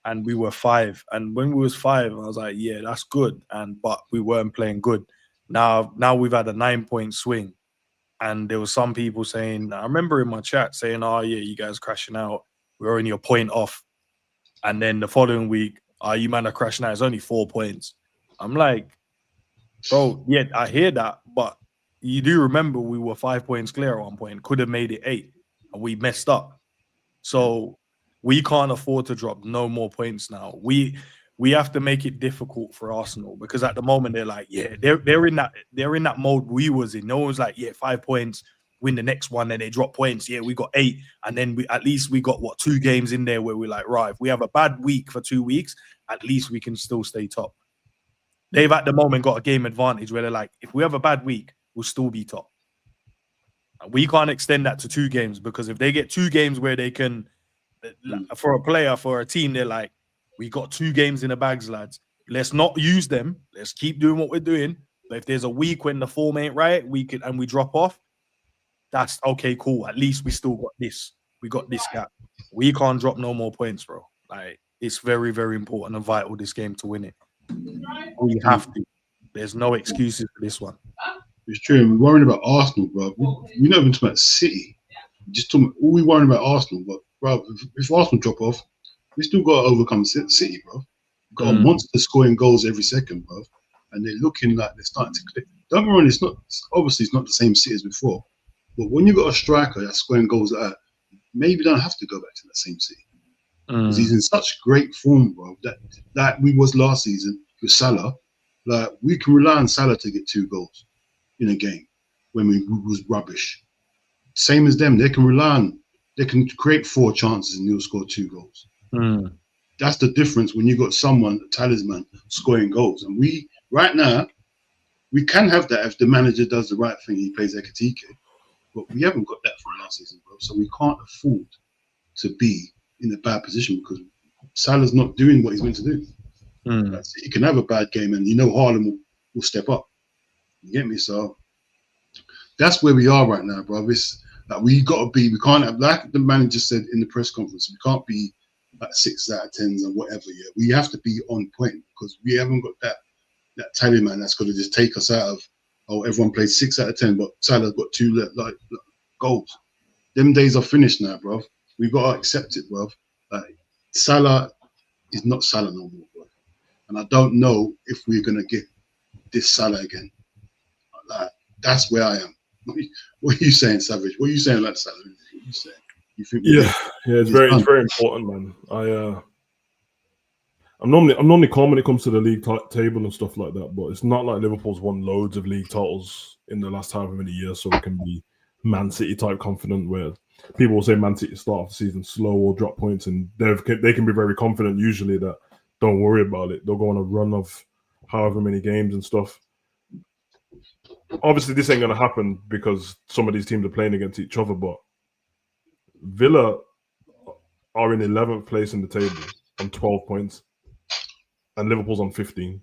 and we were 5. And when we was 5, I was like, yeah, that's good, but we weren't playing good. Now we've had a 9-point swing, and there was some people saying, I remember in my chat saying, "Oh yeah, you guys crashing out. We're only a point off." And then the following week, you man are crashing out. It's only 4 points. I'm like, bro, yeah, I hear that, but you do remember we were 5 points clear at one point, could have made it 8, and we messed up. So we can't afford to drop no more points now. We have to make it difficult for Arsenal, because at the moment they're like, yeah, they're in that mode we was in. No one's like, yeah, 5 points, win the next one, and they drop points. Yeah, we got 8, and then we got 2 games in there where we're like, right, if we have a bad week for 2 weeks, at least we can still stay top. They've at the moment got a game advantage where they're like, if we have a bad week, we'll still be top. And we can't extend that to 2 games, because if they get 2 games where they can, for a player, for a team, they're like, we got 2 games in the bags, lads. Let's not use them. Let's keep doing what we're doing. But if there's a week when the form ain't right, we drop off, that's okay, cool. At least we still got this. We got this gap. We can't drop no more points, bro. Like, it's very, very important and vital this game to win it. We have to. There's no excuses for this one. It's true. We're worrying about Arsenal, bro. We're not even talking about City. Just talking. All we worrying about Arsenal, but bro, if Arsenal drop off, we still got to overcome City, bro. We've got a monster scoring goals every second, bro, and they're looking like they're starting to click. Don't get me wrong. It's not the same City as before, but when you got a striker that's scoring goals like that, maybe don't have to go back to that same City, because he's in such great form, bro. That we was last season with Salah. Like, we can rely on Salah to get 2 goals in a game when we was rubbish. Same as them, they can rely on. They can create 4 chances and he'll score 2 goals. That's the difference when you got someone, a talisman, scoring goals. And right now, we can have that if the manager does the right thing. He plays Ekatike, but we haven't got that from last season, bro. So we can't afford to be in a bad position, because Salah's not doing what he's meant to do. He can have a bad game, and Haaland will step up. You get me? So that's where we are right now, bro. It's like, we can't have, like the manager said in the press conference, we can't be like 6 out of 10s and whatever. Yeah, we have to be on point, because we haven't got that talisman that's going to just take us out of, everyone plays 6 out of 10, but Salah's got 2 goals. Them days are finished now, bro. We've got to accept it, bro. Like, Salah is not Salah no more, bro. And I don't know if we're going to get this Salah again. Like, that's where I am. What are you saying, Savage? What are you saying, like Salah? What are you saying? You think it's very important, man. I'm normally calm when it comes to the league table and stuff like that, but it's not like Liverpool's won loads of league titles in the last however many years, so we can be Man City type confident, where people will say Man City start off the season slow or drop points, and they can be very confident usually that don't worry about it. They'll go on a run of however many games and stuff. Obviously, this ain't going to happen because some of these teams are playing against each other, but Villa are in 11th place in the table on 12 points, and Liverpool's on 15.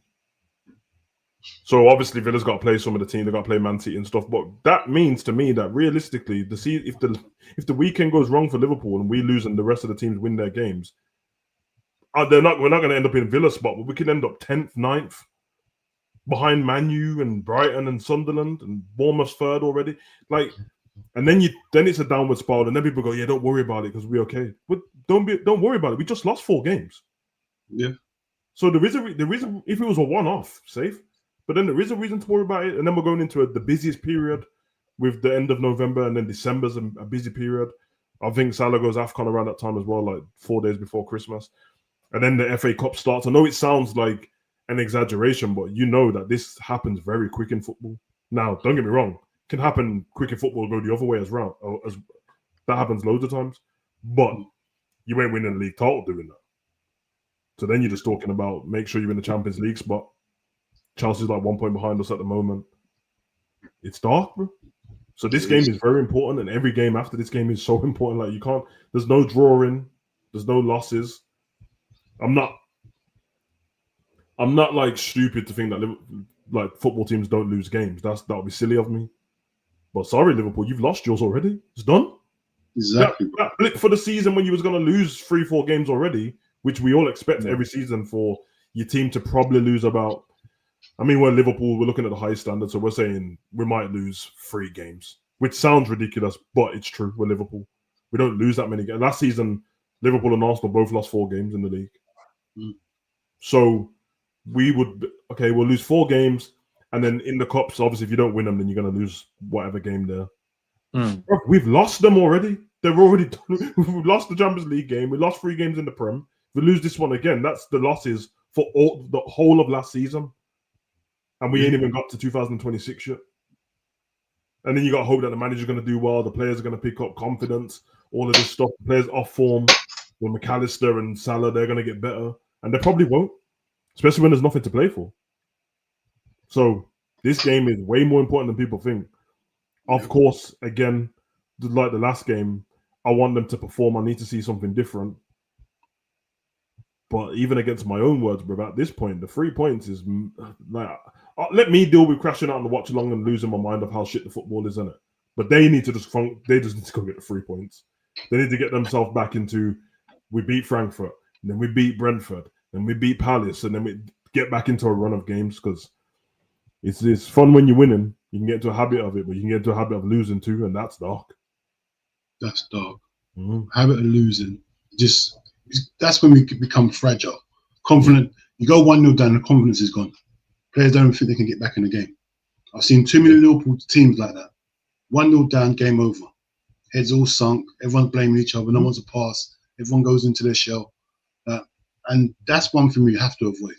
So obviously Villa's got to play some of the team. They got to play Man City and stuff. But that means to me that realistically, if the weekend goes wrong for Liverpool and we lose and the rest of the teams win their games, we're not going to end up in Villa spot, but we can end up 10th, 9th, behind Man U and Brighton and Sunderland and Bournemouth third already. Like, and then it's a downward spiral, and then people go, yeah, don't worry about it because we're okay. But don't worry about it. We just lost 4 games. Yeah. So there is a if it was a one-off, safe. But then there is a reason to worry about it. And then we're going into the busiest period with the end of November, and then December's a busy period. I think Salah goes AFCON around that time as well, like 4 days before Christmas. And then the FA Cup starts. I know it sounds like an exaggeration, but you know that this happens very quick in football. Now, don't get me wrong. It can happen quick in football, go the other way as well. That happens loads of times. But you ain't winning the league title doing that. So then you're just talking about make sure you're in the Champions League spot. Chelsea's like 1 point behind us at the moment. It's dark, bro. So this game is very important, and every game after this game is so important. Like, you can't. There's no drawing. There's no losses. I'm not like stupid to think that like football teams don't lose games. That would be silly of me. But sorry, Liverpool, you've lost yours already. It's done. Exactly. That blip for the season when you was going to lose 3-4 games already, which we all expect every season for your team to probably lose about. I mean, we're Liverpool. We're looking at the highest standard, so we're saying we might lose 3 games, which sounds ridiculous, but it's true. We're Liverpool. We don't lose that many games. Last season, Liverpool and Arsenal both lost 4 games in the league. So we'll lose 4 games, and then in the cups, obviously, if you don't win them, then you're going to lose whatever game there. We've lost them already. They're already done. We've lost the Champions League game. We lost 3 games in the Prem. If we lose this one again, that's the losses for the whole of last season. And we ain't even got to 2026 yet. And then you got to hope that the manager's going to do well. The players are going to pick up confidence. All of this stuff. The players off form. With McAllister and Salah, they're going to get better. And they probably won't. Especially when there's nothing to play for. So this game is way more important than people think. Of course, again, like the last game, I want them to perform. I need to see something different. But even against my own words, bro, at this point, the 3 points is like, let me deal with crashing out on the watch along and losing my mind of how shit the football is, isn't it? But they need to just go get the 3 points. They need to get themselves back into, we beat Frankfurt, and then we beat Brentford, then we beat Palace, and then we get back into a run of games, because it's fun when you're winning. You can get into a habit of it, but you can get into a habit of losing too, and that's dark. That's dark. Habit of losing. That's when we become fragile. Confident. You go 1-0 down, the confidence is gone. Players don't think they can get back in the game. I've seen too many Liverpool teams like that. 1-0 down, game over. Heads all sunk. Everyone's blaming each other. No one's a pass. Everyone goes into their shell. And that's one thing we have to avoid.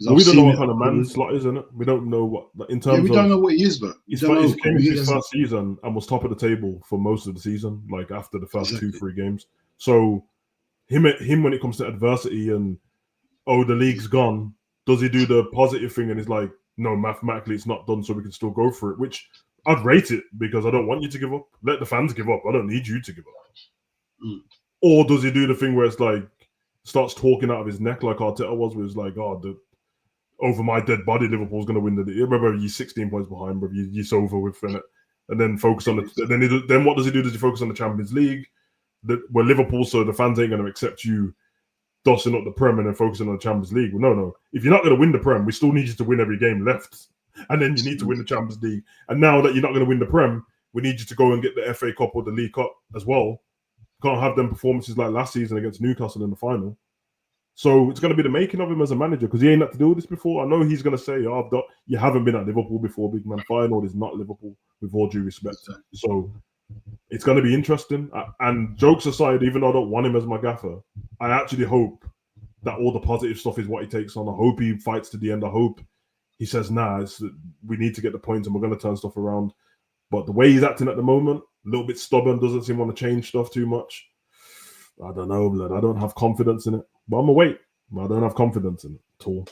Well, we don't know what kind of man Slot is, innit? We don't know what, in terms of... we don't know what he is, though. He came into his first season and was top of the table for most of the season, like after the first 2-3 games. So him when it comes to adversity and, the league's gone, does he do the positive thing and he's like, no, mathematically it's not done, so we can still go for it, which I'd rate it, because I don't want you to give up. Let the fans give up. I don't need you to give up. Or does he do the thing where it's like, starts talking out of his neck like Arteta was, where it's like, over my dead body, Liverpool's going to win the league. Remember, you're 16 points behind, bro. You're over with, innit? And then focus on then what does he do? Does he focus on the Champions League? We're Liverpool, so the fans ain't going to accept you dossing up the Prem and then focusing on the Champions League. Well, no. If you're not going to win the Prem, we still need you to win every game left. And then you need to win the Champions League. And now that you're not going to win the Prem, we need you to go and get the FA Cup or the League Cup as well. Can't have them performances like last season against Newcastle in the final. So it's going to be the making of him as a manager, because he ain't had to do this before. I know he's going to say, you haven't been at Liverpool before, big man. Feyenoord is not Liverpool, with all due respect. So it's going to be interesting. And jokes aside, even though I don't want him as my gaffer, I actually hope that all the positive stuff is what he takes on. I hope he fights to the end. I hope he says, we need to get the points and we're going to turn stuff around. But the way he's acting at the moment, a little bit stubborn, doesn't seem to want to change stuff too much. I don't know, blood. I don't have confidence in it. But I'm going to wait. But I don't have confidence in it at all.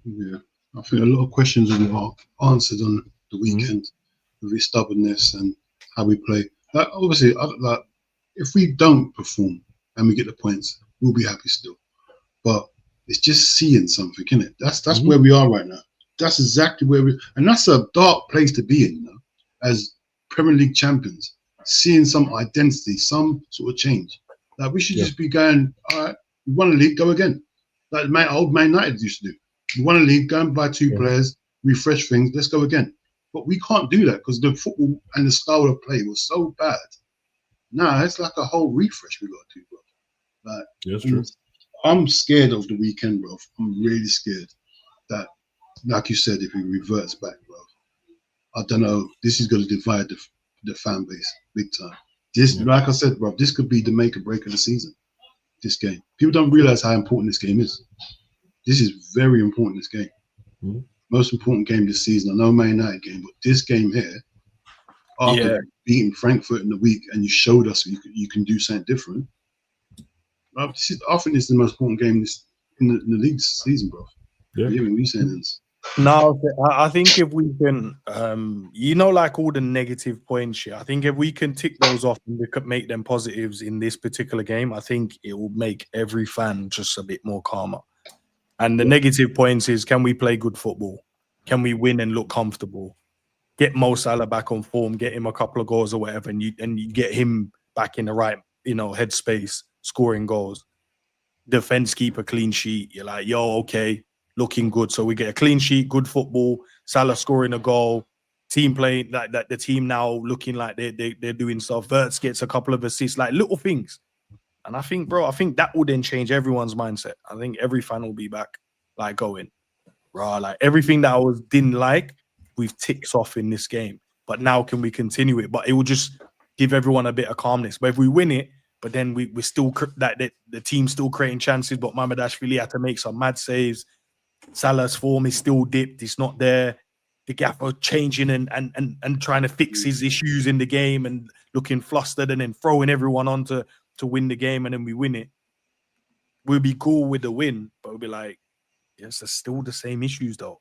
Yeah. I think a lot of questions are answered on the weekend with his stubbornness and how we play. Obviously, if we don't perform and we get the points, we'll be happy still. But it's just seeing something, isn't it? That's where we are right now. that's exactly where and that's a dark place to be in, you know, as Premier League champions, seeing some identity, some sort of change. Like we should just be going, all right, we won a league, go again. Like old Man United used to do. We won a league, go and buy 2 players, refresh things, let's go again. But we can't do that because the football and the style of play was so bad. Nah, it's like a whole refresh we got to do, bro. Like, that's true. I'm scared of the weekend, bro. I'm really scared that, like you said, if he reverts back, bro, I don't know. This is going to divide the fan base big time. This, like I said, bro, this could be the make or break of the season. This game. People don't realize how important this game is. This is very important, this game. Most important game this season. I know Man United game, but this game here, after beating Frankfurt in the week, and you showed us you can do something different. I think it's the most important game in the league this season, bro. Yeah, we saying this. No, I think if we can, you know, like all the negative points here, I think if we can tick those off and we could make them positives in this particular game, I think it will make every fan just a bit more calmer. And the negative points is, can we play good football? Can we win and look comfortable? Get Mo Salah back on form, get him a couple of goals or whatever, and you get him back in the right, you know, headspace, scoring goals. Defense keep a clean sheet. You're like, yo, okay, looking good. So we get a clean sheet, good football, Salah scoring a goal, team playing like that. The team now looking like they're doing stuff. Verts gets a couple of assists, like little things. And I think, bro, that will then change everyone's mindset. I think every fan will be back, like going, bro, like everything that I didn't like, we've ticked off in this game. But now can we continue it? But it will just give everyone a bit of calmness. But if we win it, but then we're still the team's still creating chances. But Mamardashvili had to make some mad saves. Salah's form is still dipped. It's not there. The gaffer changing and trying to fix his issues in the game and looking flustered and then throwing everyone on to win the game, and then we win it. We'll be cool with the win, but we'll be like, yes, it's still the same issues though.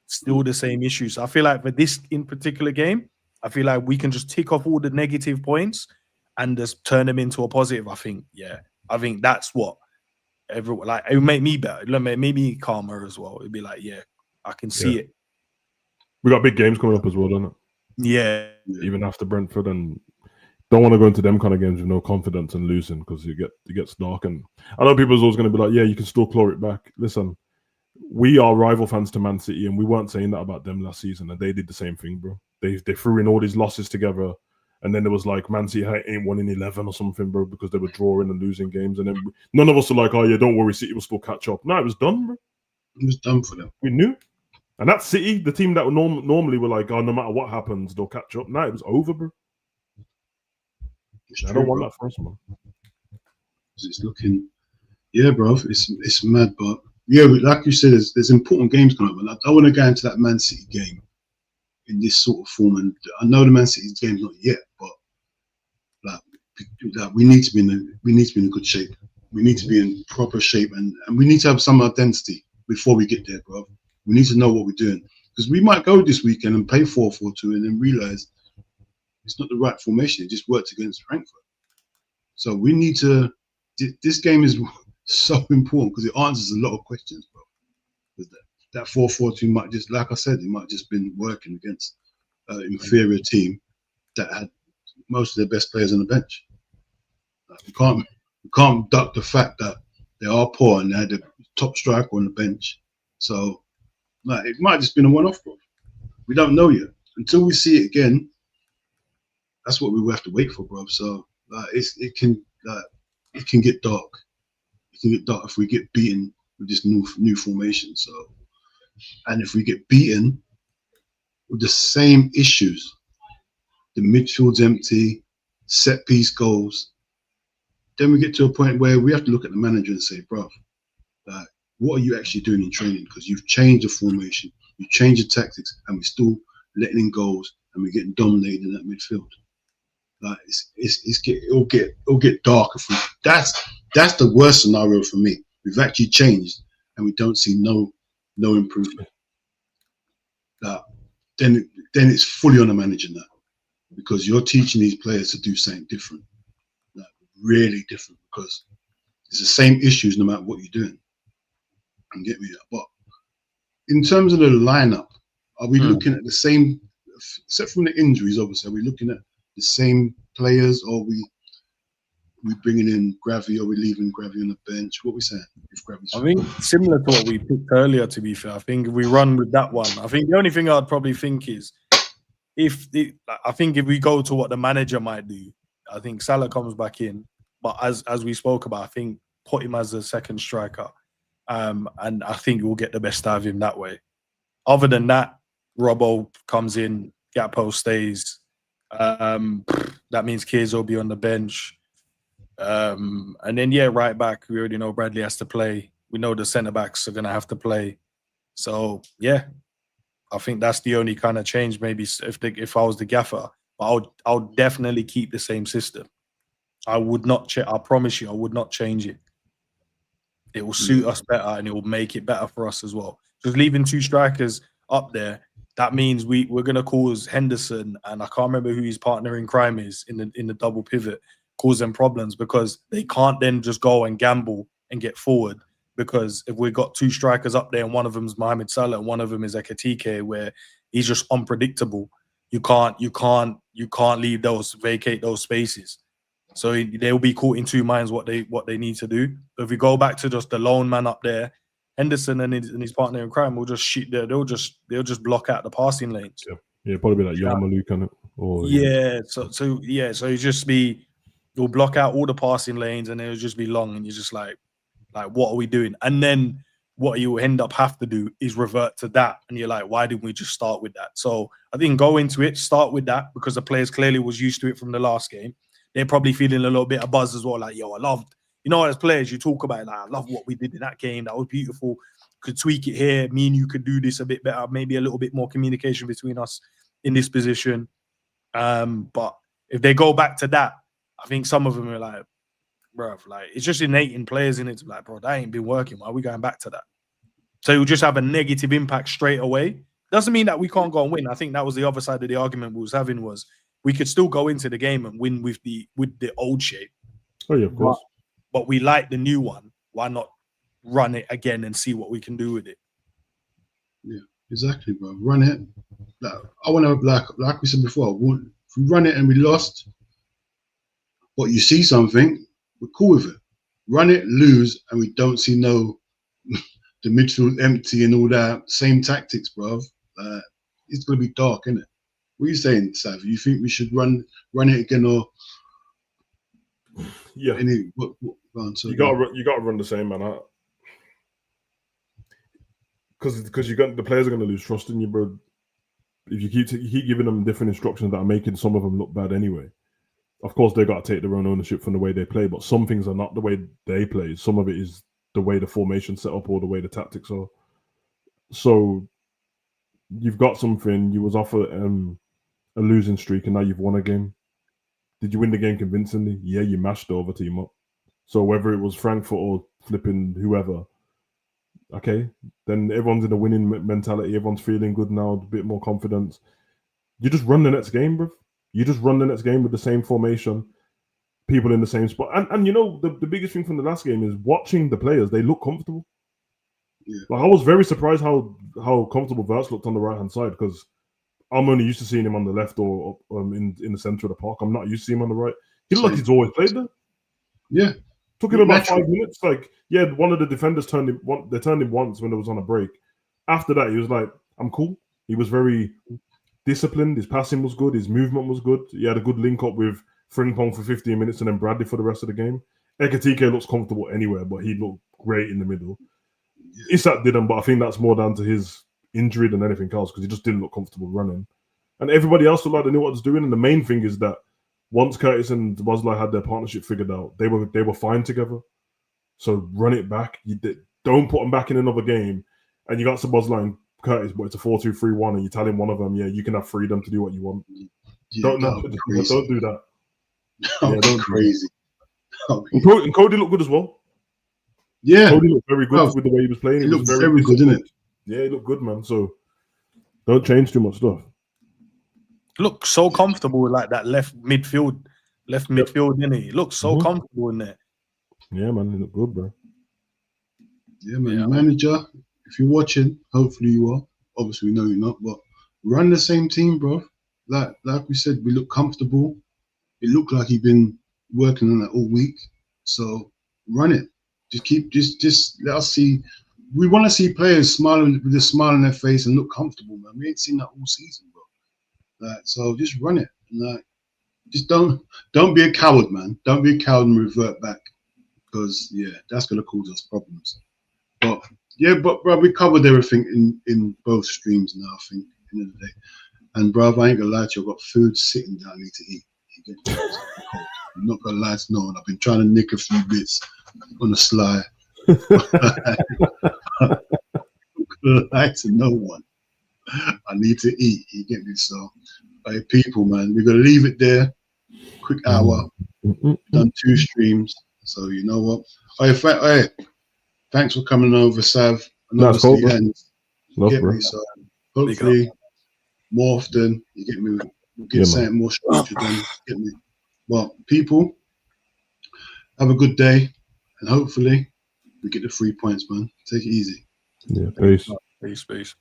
Still the same issues. I feel like for this in particular game, I feel like we can just tick off all the negative points and just turn them into a positive. I think that's what everyone, like, it would make me better. It would make me calmer as well. It'd be like, yeah, I can see it. We got big games coming up as well, don't it? Yeah. Even after Brentford, and don't want to go into them kind of games with no confidence and losing because it gets dark. And I know people's always going to be like, yeah, you can still claw it back. Listen, we are rival fans to Man City, and we weren't saying that about them last season, and they did the same thing, bro. They threw in all these losses together, and then there was like Man City ain't won in 11 or something, bro, because they were drawing and losing games, and then none of us were like, oh yeah, don't worry, City will still catch up. No, it was done, bro. It was done for them. We knew. And that City, the team that normally were like, oh, no matter what happens, they'll catch up. No, it was over, bro. I don't want that for us, man. It's looking, yeah, bro. It's mad, but yeah, like you said, there's important games coming up, and I don't want to go into that Man City game in this sort of form. And I know the Man City game's not yet, but like we need to be in good shape. We need to be in proper shape, and we need to have some identity before we get there, bro. We need to know what we're doing, because we might go this weekend and play 4-4-2 and then realize it's not the right formation. It just worked against Frankfurt. So we need to. This game is so important because it answers a lot of questions, bro. Because that 4-4-2 might just, like I said, it might just been working against an inferior team that had most of their best players on the bench. Like, we can't duck the fact that they are poor and they had the top striker on the bench. So like, it might have just been a one-off, bro. We don't know yet. Until we see it again, that's what we will have to wait for, bro. So like, it can get dark. It can get dark if we get beaten with this new formation. So, and if we get beaten with the same issues, the midfield's empty, set piece goals, then we get to a point where we have to look at the manager and say, bro, like, what are you actually doing in training? Because you've changed the formation, you've changed the tactics, and we're still letting in goals, and we're getting dominated in that midfield. Like it'll get dark if we. That's the worst scenario for me. We've actually changed, and we don't see no improvement. Then it's fully on the manager now, because you're teaching these players to do something different, like really different, because it's the same issues no matter what you're doing. And get me that, but in terms of the lineup, are we looking at the same, except from the injuries, obviously, are we looking at the same players, or we bringing in Gravy, or we leaving Gravy on the bench? What are we saying? If Gravy's I think similar to what we picked earlier, to be fair. I think if we run with that one, I think the only thing I'd probably think is I think if we go to what the manager might do, I think Salah comes back in, but as we spoke about, I think put him as a second striker, and I think we'll get the best out of him that way. Other than that, Robbo comes in, Gakpo stays. That means Kears will be on the bench. And then, right back, we already know Bradley has to play. We know the centre-backs are going to have to play. So, I think that's the only kind of change, maybe, if I was the gaffer. But I'll definitely keep the same system. I would not I promise you, I would not change it. It will suit us better, and it will make it better for us as well. Just leaving 2 strikers up there, that means we're going to cause Henderson, and I can't remember who his partner in crime is in the double pivot, cause them problems, because they can't then just go and gamble and get forward. Because if we've got 2 strikers up there and one of them is Mohamed Salah and one of them is Ekitike, where he's just unpredictable, you can't vacate those spaces. So they'll be caught in 2 minds what they need to do. But if we go back to just the lone man up there, Henderson and his partner in crime will just shoot there. They'll just block out the passing lanes. Yeah, probably like Yarmouk, kind of. So you just you'll block out all the passing lanes, and it'll just be long, and you're just like, what are we doing? And then what you end up have to do is revert to that, and you're like, why didn't we just start with that? So I think go into it, start with that, because the players clearly was used to it from the last game. They're probably feeling a little bit of buzz as well, like, yo, I loved, as players, you talk about it, like, I love what we did in that game. That was beautiful. Could tweak it here. Me and you could do this a bit better. Maybe a little bit more communication between us in this position. But if they go back to that, I think some of them are like, bro, it's just innate in players in it. Like, bro, that ain't been working. Why are we going back to that? So you'll just have a negative impact straight away. Doesn't mean that we can't go and win. I think that was the other side of the argument we was having, was we could still go into the game and win with the old shape. Oh yeah, of course. But we like the new one. Why not run it again and see what we can do with it? Yeah, exactly, bro. Run it. I want to, like we said before, if we run it and we lost, but you see something, we're cool with it. Run it, lose, and we don't see the midfield empty and all that. Same tactics, bro. It's gonna be dark, isn't it? What are you saying, Sav? You think we should run it again, or you gotta run the same, man. Because the players are gonna lose trust in you, bro. If you keep giving them different instructions that are making some of them look bad anyway. Of course, they got to take their own ownership from the way they play, but some things are not the way they play. Some of it is the way the formation set up or the way the tactics are. So you've got something. You was off a losing streak, and now you've won a game. Did you win the game convincingly? Yeah, you mashed the other team up. So whether it was Frankfurt or flipping whoever, okay, then everyone's in a winning mentality. Everyone's feeling good now, a bit more confidence. You just run the next game, bro. You just run the next game with the same formation, people in the same spot. And the biggest thing from the last game is watching the players. They look comfortable. Yeah. Like, I was very surprised how comfortable Verts looked on the right-hand side, because I'm only used to seeing him on the left or in the centre of the park. I'm not used to seeing him on the right. He looked like he's always played there. Yeah. Took him about 5 minutes. Like, one of the defenders turned him once when it was on a break. After that, he was like, I'm cool. He was very disciplined. His passing was good. His movement was good. He had a good link up with Frimpong for 15 minutes and then Bradley for the rest of the game. Ekitike looks comfortable anywhere, but he looked great in the middle. Isak didn't, but I think that's more down to his injury than anything else, because he just didn't look comfortable running. And everybody else looked like they knew what was doing. And the main thing is that once Curtis and Bosley had their partnership figured out, they were fine together. So run it back. Don't put them back in another game. And you got Bosley and Curtis, but it's a 4-2-3-1, and you're telling one of them, you can have freedom to do what you want. Don't do that. Don't crazy. And Cody looked good as well. Yeah, Cody looked very good with the way he was playing. He looked very good, didn't it? Yeah, he looked good, man. So don't change too much stuff. Look so comfortable with like that left midfield, didn't he? He looks so comfortable in there. Yeah, man, he looked good, bro. Yeah, man. Yeah. Manager, if you're watching, hopefully you are. Obviously, we know you're not, but run the same team, bro. Like we said, we look comfortable. It looked like he'd been working on that all week. So run it. Just let us see. We want to see players smiling with a smile on their face and look comfortable, man. We ain't seen that all season, bro. So just run it. Just don't be a coward, man. Don't be a coward and revert back, because that's gonna cause us problems. But bro, we covered everything in both streams now, I think, at the end of the day. And bro, I ain't gonna lie to you, I've got food sitting down, I need to eat. I'm not gonna lie to no one. I've been trying to nick a few bits on the sly. I'm gonna lie to no one. I need to eat, you get me? So hey, people, man, we're gonna leave it there. Quick hour, done 2 streams. So you know what? Hey, thanks for coming over, Sav. And That's obviously, cool, and Love, get bro. me. So hopefully, more often, you get me. We'll get something more structured done. Get me. Well, people, have a good day, and hopefully, we get the 3 points, man. Take it easy. Yeah, peace. Peace.